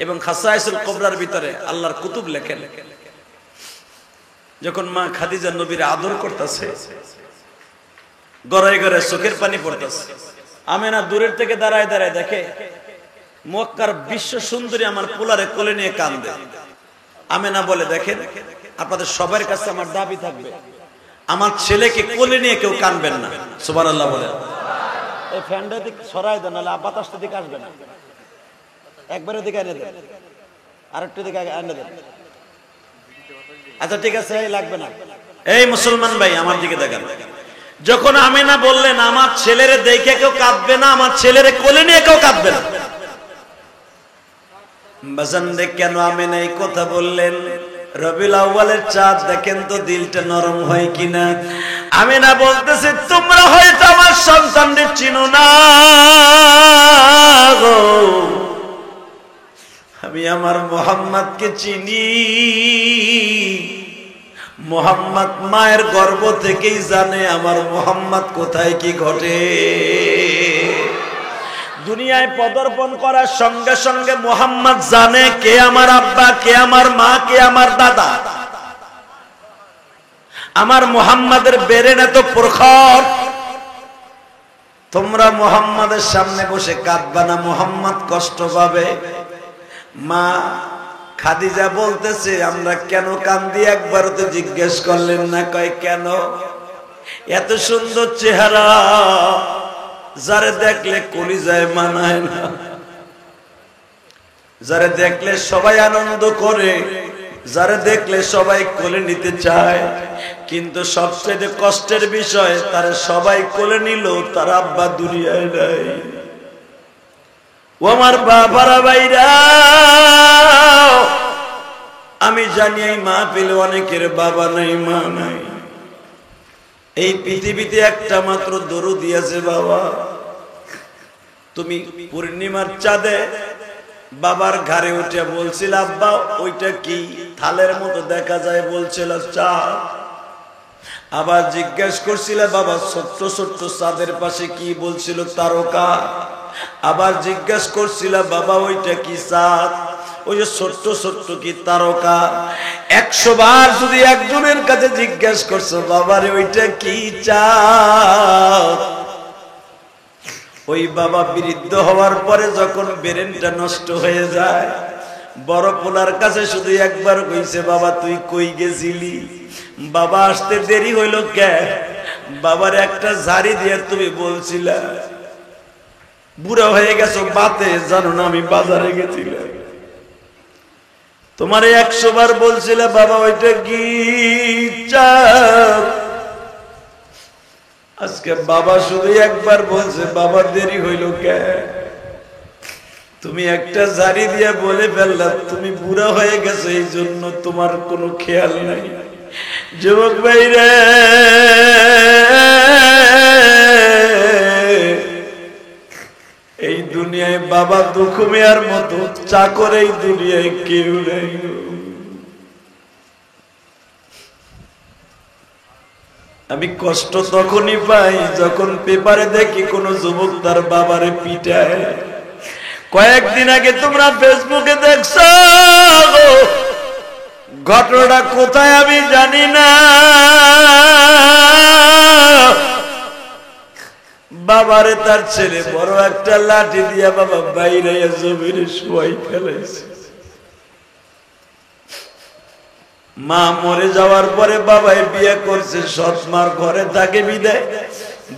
এবং খাসাইসুল কুবরার ভিতরে আল্লাহর কুতুব লেখেন, যখন মা খাদিজা নবীর আদর করতেছে, গড়ায় গড়ায় চোখের পানি পড়তেছে, আমেনা দূরের থেকে দাঁড়ায় দাঁড়ায় দেখে মক্কার বিশ্ব সুন্দরী আমার পোলারে কোলে নিয়ে কান্দে। আমেনা বলে, দেখেন আপনাদের সবার কাছে আমার দাবি থাকবে, আমার ছেলেকে কোলে নিয়ে কেউ কানবেন না। সুবহানাল্লাহ বলেন। এই ফ্যানটা দিক সরাই দেন, নাহলে বাতাসটা দিকে আসবে না। একবারে দিকে এনে দেন, আরেকটু দিকে এনে দেন। আচ্ছা ঠিক আছে, লাগবে না। এই মুসলমান ভাই আমার দিকে দেখেন, যখন আমিনা বললেন আমার ছেলেরে দেখে কেউ কাঁদবে না, আমার ছেলেরে কোলে নিয়ে কেউ কাঁদবে না, বাজান রে কেন আমিনা এই কথা বললেন? রবিউল আউয়ালের চাঁদ দেখেন তো দিলটা নরম হয় কিনা। আমিনা বলতেছে তোমরা হয়তো আমার সন্তানকে চিনো না গো, আমি আমার মুহাম্মদকে চিনি। মুহাম্মদ মায়ের গর্ভ থেকেই জানে আমার মুহাম্মদ কোথায় কি ঘটে। দুনিয়ায় পদার্পণ করার সঙ্গে সঙ্গে মুহাম্মদ জানে কে আমার আব্বা, কে আমার মা, কে আমার দাদা। আমার মুহাম্মাদের বেরেন এত প্রখর। তোমরা মুহাম্মাদের সামনে বসে কাঁদবা না, মুহাম্মদ কষ্ট পাবে। মা খাদিজা বলতেছে আমরা কেন কান্দি, একবারও তো জিজ্ঞেস করলেন না। কয় কেন? এত সুন্দর চেহারা, যারে দেখলে কলিজায় মানায় না, যারে দেখলে সবাই আনন্দ করে, যারে দেখলে সবাই কোলে নিতে চায়, কিন্তু সবচেয়ে কষ্টের বিষয় তারা সবাই কোলে নিল, তার আব্বা দুনিয়ায় নাই। ও আমার বাবারা ভাইরা, আমি জানি এই মাহফিলে অনেকের বাবা নাই, মা নাই। এই পৃথিবীতে একটা মাত্র দরুদ আছে বাবা। তুমি পূর্ণিমার চাঁদে বাবার ঘাড়ে উঠে বলছিল আব্বা ওইটা কি থালের মতো দেখা যায়, বলছিল চাঁদ। আবার জিজ্ঞেস করছিল বাবা ছোট্ট ছোট্ট চাঁদের পাশে কি, বলছিল তারকা। আবার জিজ্ঞেস করছিল বাবা ওইটা কি চাঁদ, ওই যে ছোট্ট ছোট্ট কি তারকা। 100 বার যদি একজনের কাছে জিজ্ঞেস করছো বাবারে ওইটা কি চাঁদ, ওই বাবা বৃদ্ধ হওয়ার পরে যখন ব্রেনটা নষ্ট হয়ে যায়, বড় পোলার কাছে শুধু একবার কইছে বাবা তুই কই গেছিলি। বাবা আসতে দেরি হইল কে? বাবার একটা ঝাড়ি দিয়ে তুমি বলছিলা বুড়া হয়ে গেছো বাতে, জানো না আমি বাজারে গেছিলাম। তোমার 100 বার বলছিলে বাবা ওইটা কি চাঁদ। আজকে বাবা শুধু একবার বলছে বাবা দেরি হইল কে? তুমি একটা ঝাড়ি দিয়ে বলে ফেললা তুমি বুড়া হয়ে গেছো, এই জন্য তোমার কোনো খেয়াল নাই। যুবক ভাইরা, এই দুনিয়ায় বাবা দুঃখ মেয়ার মতো চাকর এই দুনিয়ায় কেউ নেই। আমি কষ্ট তখনই পাই যখন পেপারে দেখি কোন যুবক তার বাবারে পিটায়। কয়েকদিন আগে তোমরা ফেসবুকে দেখছো, ঘটনাটা কোথায় আমি জানি না, বাবারে তার ছেলে বড় একটা লাঠি দিয়া বাবা বাইরে জমিনে শুয়াই ফেলেছে। মা মরে যাওয়ার পরে বাবাই বিয়ে করছে, সৎ মার ঘরে থাকে বিদায়।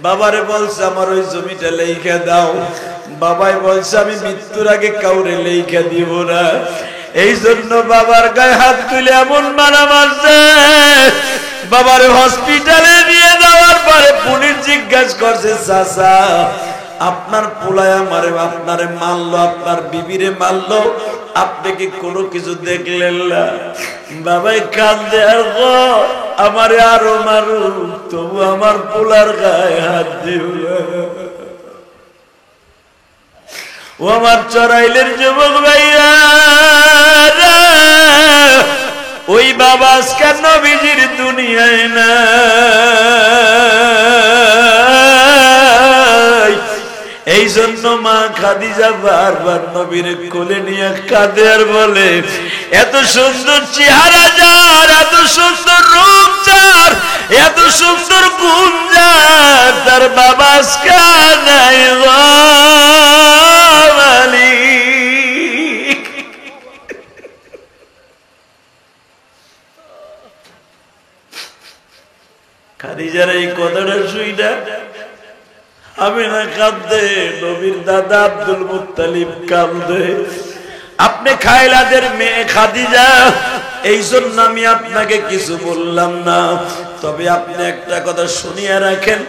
বাবারে বলছে আমার ওই জমিটা লেখা দাও। বাবাই বলছে আমি মৃত্যুর আগে কাউরে লেখা দিব না। এই জন্য বাবার গায়ে হাত তুলে এমন মারা মারছে। বাবার হসপিটালে নিয়ে যাওয়ার পরে পুলিশ জিজ্ঞাসা করছে চাচা আপনার পোলায় আমারে আপনারে মারলো, আপনার বিবিরে মারলো, আপনি কি কোনো কিছু দেখলেন না? বাবাই কান্দে আর আমারে আরো মারু, তবু আমার পোলার গায়ে হাত দিও না। ও আমার চড়াইলের যুবক ভাইরা, ওই বাবা আজকে নবীজির দুনিয়ায় না। এই জন্য মা খাদিজা বারবার নবীর কোলে নিয়ে কাঁদে আর বলে এত সুন্দর চেহারা যার, এত সুন্দর রূপ যার, এত সুন্দর গুণ যার, তার বাবা আজকে নাই মালিক। খাদিজার এই কথাটা শুইনা আমিনা কাঁদে, নবীর দাদা আব্দুল মুত্তালিব কাঁদে, আপনি খাইলাদের মেয়ে খাদিজা, এই জন্য আমি আপনাকে কিছু বললাম না। তবে আপনি একটা কথা শুনিয়া রাখেন,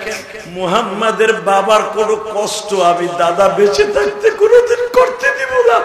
মুহাম্মাদের বাবার কোনো কষ্ট আমি দাদা বেঁচে থাকতে কোনোদিন করতে দিব না।